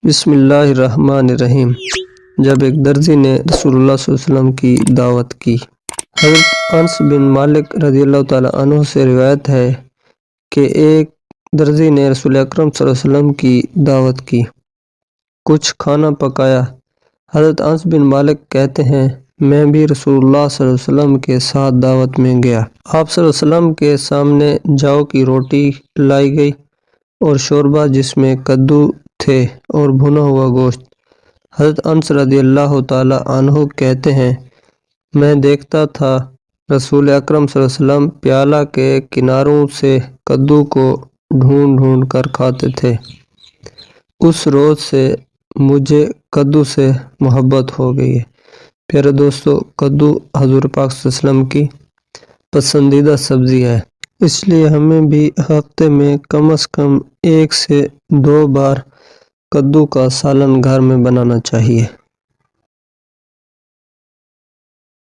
بسم اللہ الرحمن الرحیم۔ جب ایک درزی نے رسول اللہ صلی اللہ علیہ وسلم کی دعوت کی۔ حضرت انس بن مالک رضی اللہ تعالیٰ عنہ سے روایت ہے کہ ایک درزی نے رسول اکرم صلی اللہ علیہ وسلم کی دعوت کی، کچھ کھانا پکایا۔ حضرت انس بن مالک کہتے ہیں، میں بھی رسول اللہ صلی اللہ علیہ وسلم کے ساتھ دعوت میں گیا۔ آپ صلی اللہ علیہ وسلم کے سامنے جو کی روٹی لائی گئی اور شوربہ جس میں کدو تھے اور بھنا ہوا گوشت۔ حضرت انس رضی اللہ تعالیٰ عنہ کہتے ہیں، میں دیکھتا تھا رسول اکرم صلی اللہ علیہ وسلم پیالہ کے کناروں سے کدو کو ڈھونڈ ڈھونڈ کر کھاتے تھے۔ اس روز سے مجھے کدو سے محبت ہو گئی ہے۔ پیارے دوستو، کدو حضور پاک صلی اللہ علیہ وسلم کی پسندیدہ سبزی ہے، اس لیے ہمیں بھی ہفتے میں کم از کم 1 سے 2 بار کدو کا سالن گھر میں بنانا چاہیے۔